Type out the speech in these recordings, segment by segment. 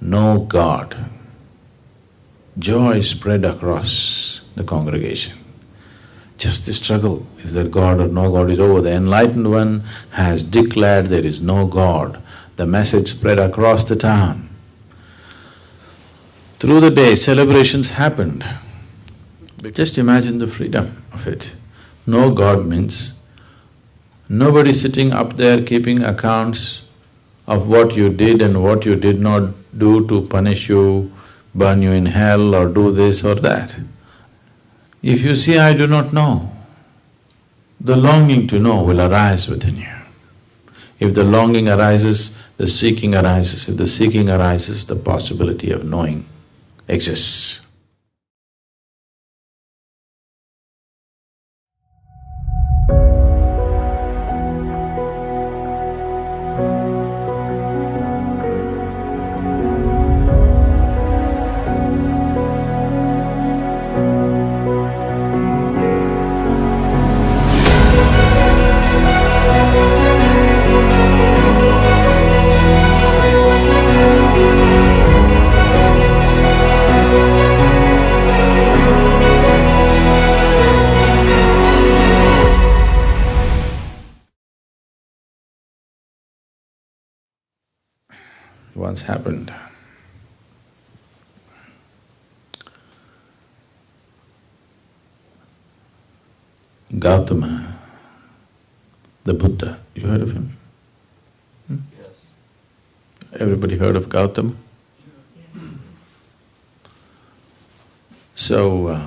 no God. Joy spread across the congregation. Just the struggle, is there God or no God, is over. The enlightened one has declared there is no God. The message spread across the town. Through the day, celebrations happened. Just imagine the freedom of it. No God means nobody sitting up there keeping accounts of what you did and what you did not do to punish you, burn you in hell or do this or that. If you say, I do not know, the longing to know will arise within you. If the longing arises, the seeking arises. If the seeking arises, the possibility of knowing exists. Once happened. Gautama, the Buddha, you heard of him? Yes. Everybody heard of Gautama? So,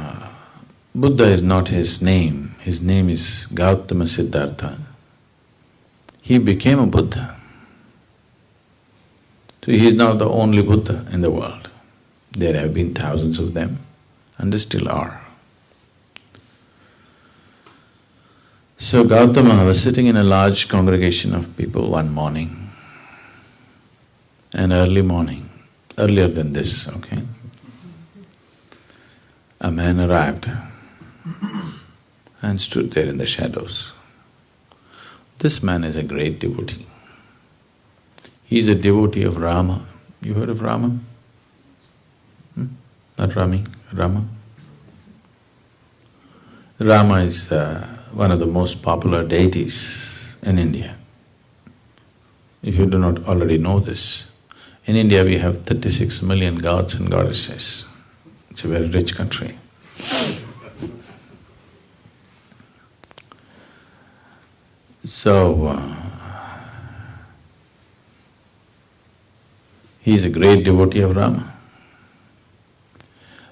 Buddha is not his name is Gautama Siddhartha. He became a Buddha. So he is not the only Buddha in the world. There have been thousands of them and there still are. So Gautama was sitting in a large congregation of people one morning, an early morning, earlier than this, okay? A man arrived and stood there in the shadows. This man is a great devotee. He is a devotee of Rama. You heard of Rama? Not Rami, Rama. Rama is one of the most popular deities in India. If you do not already know this, in India we have 36 million gods and goddesses. It's a very rich country. So, he is a great devotee of Rama.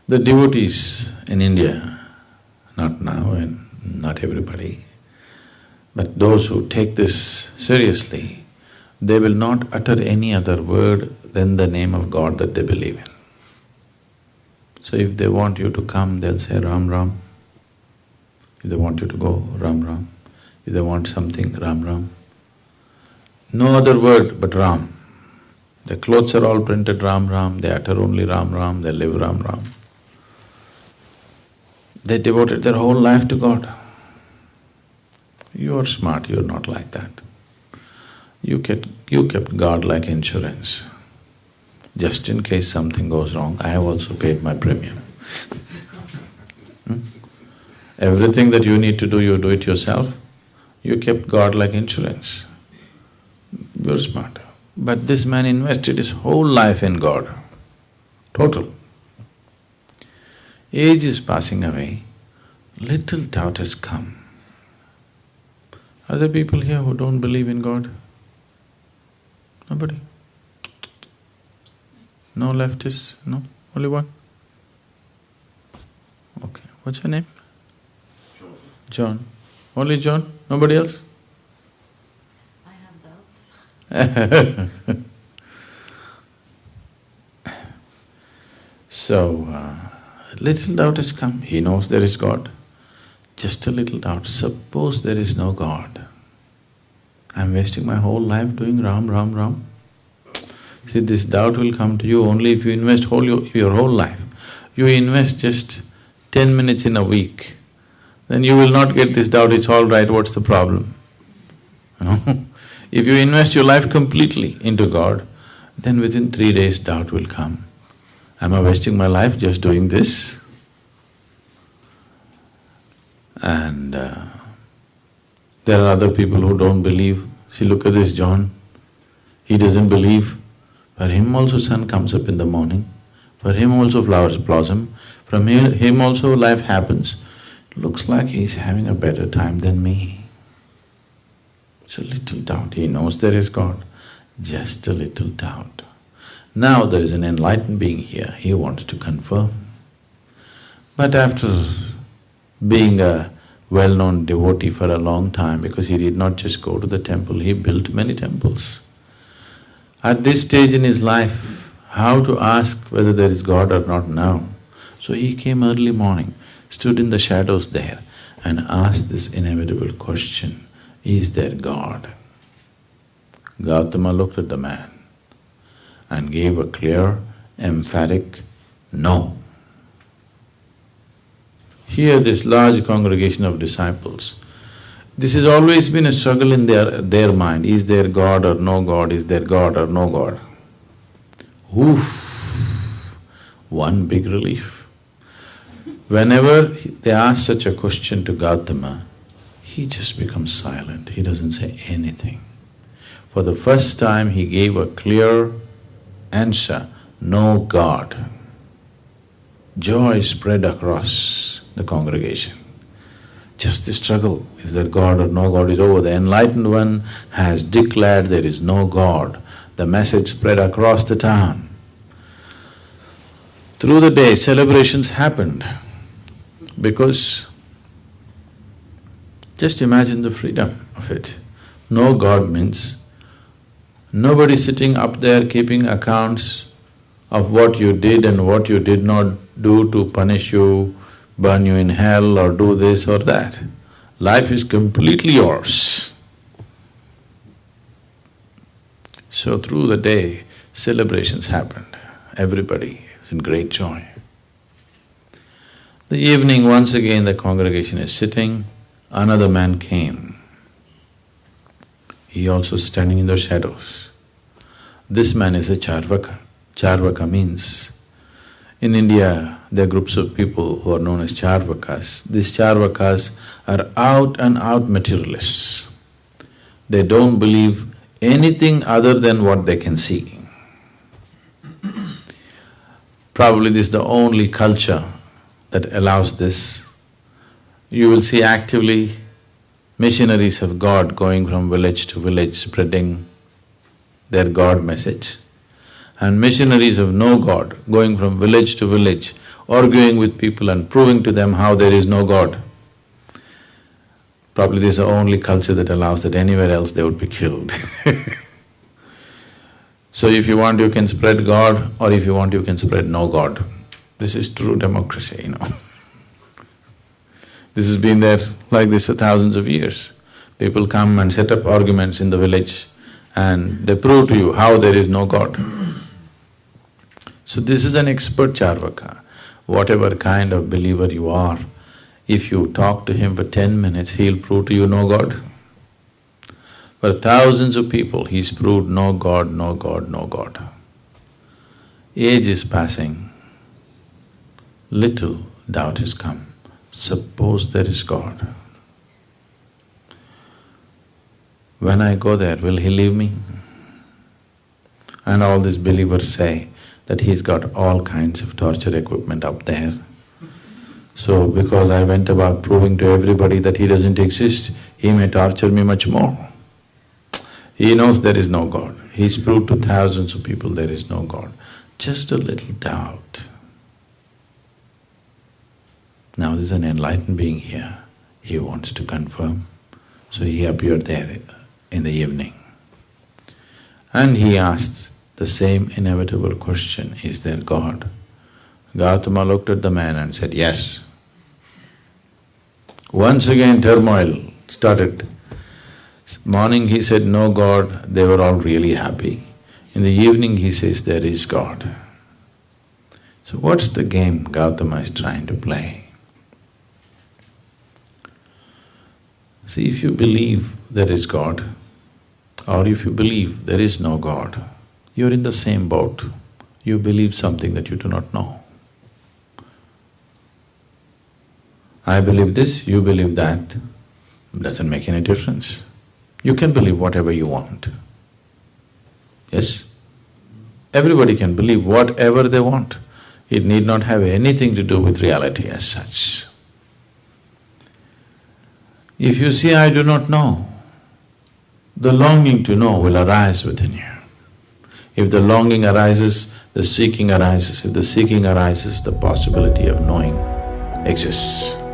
The devotees in India, not now and not everybody, but those who take this seriously, they will not utter any other word than the name of God that they believe in. So if they want you to come, they'll say Ram Ram. If they want you to go, Ram Ram. If they want something, Ram Ram. No other word but Ram. Their clothes are all printed Ram Ram, they utter only Ram Ram, they live Ram Ram. They devoted their whole life to God. You are smart, you are not like that. You kept God like insurance. Just in case something goes wrong, I have also paid my premium. Everything that you need to do, you do it yourself. You kept God like insurance. You're smart. But this man invested his whole life in God, total. Age is passing away, little doubt has come. Are there people here who don't believe in God? Nobody? No leftists? No? Only one? Okay. What's your name? John. Only John? Nobody else? I have doubts. So, little doubt has come. He knows there is God. Just a little doubt. Suppose there is no God. I'm wasting my whole life doing Ram, Ram, Ram. See, this doubt will come to you only if you invest your whole life. You invest just 10 minutes in a week, then you will not get this doubt, it's all right, what's the problem? You know? If you invest your life completely into God, then within 3 days doubt will come. Am I wasting my life just doing this? And there are other people who don't believe. See, look at this John. He doesn't believe. For him also sun comes up in the morning. For him also flowers blossom. From him also life happens. Looks like he's having a better time than me. It's a little doubt. He knows there is God. Just a little doubt. Now there is an enlightened being here. He wants to confirm. But after being a well-known devotee for a long time, because he did not just go to the temple, he built many temples. At this stage in his life, how to ask whether there is God or not now? So he came early morning, stood in the shadows there and asked this inevitable question, is there God? Gautama looked at the man and gave a clear, emphatic no. Here this large congregation of disciples, this has always been a struggle in their mind, is there God or no God, is there God or no God? Oof, one big relief. Whenever they ask such a question to Gautama, he just becomes silent, he doesn't say anything. For the first time he gave a clear answer, no God. Joy spread across the congregation. Just the struggle, is there God or no God, is over. The enlightened one has declared there is no God. The message spread across the town. Through the day, celebrations happened because just imagine the freedom of it. No God means nobody sitting up there keeping accounts of what you did and what you did not do to punish you, burn you in hell or do this or that. Life is completely yours. So through the day, celebrations happened. Everybody is in great joy. The evening, once again the congregation is sitting, another man came. He also standing in the shadows. This man is a Charvaka. Charvaka means, in India, there are groups of people who are known as Charvakas. These Charvakas are out and out materialists. They don't believe anything other than what they can see. Probably this is the only culture that allows this. You will see actively missionaries of God going from village to village spreading their God message, and missionaries of no God going from village to village, arguing with people and proving to them how there is no God. Probably this is the only culture that allows that. Anywhere else they would be killed. So if you want, you can spread God, or if you want, you can spread no God. This is true democracy, you know. This has been there like this for thousands of years. People come and set up arguments in the village and they prove to you how there is no God. So this is an expert Charvaka. Whatever kind of believer you are, if you talk to him for 10 minutes, he'll prove to you no God. For thousands of people, he's proved no God, no God, no God. Age is passing, little doubt has come. Suppose there is God. When I go there, will he leave me? And all these believers say that he's got all kinds of torture equipment up there. So because I went about proving to everybody that he doesn't exist, he may torture me much more. He knows there is no God. He's proved to thousands of people there is no God. Just a little doubt. Now there's an enlightened being here. He wants to confirm. So he appeared there in the evening. And he asked the same inevitable question, is there God? Gautama looked at the man and said, yes. Once again turmoil started. Morning he said, no God, they were all really happy. In the evening he says, there is God. So what's the game Gautama is trying to play? See, if you believe there is God, or if you believe there is no God, you're in the same boat. You believe something that you do not know. I believe this, you believe that, doesn't make any difference. You can believe whatever you want. Yes? Everybody can believe whatever they want. It need not have anything to do with reality as such. If you say, I do not know, the longing to know will arise within you. If the longing arises, the seeking arises. If the seeking arises, the possibility of knowing exists.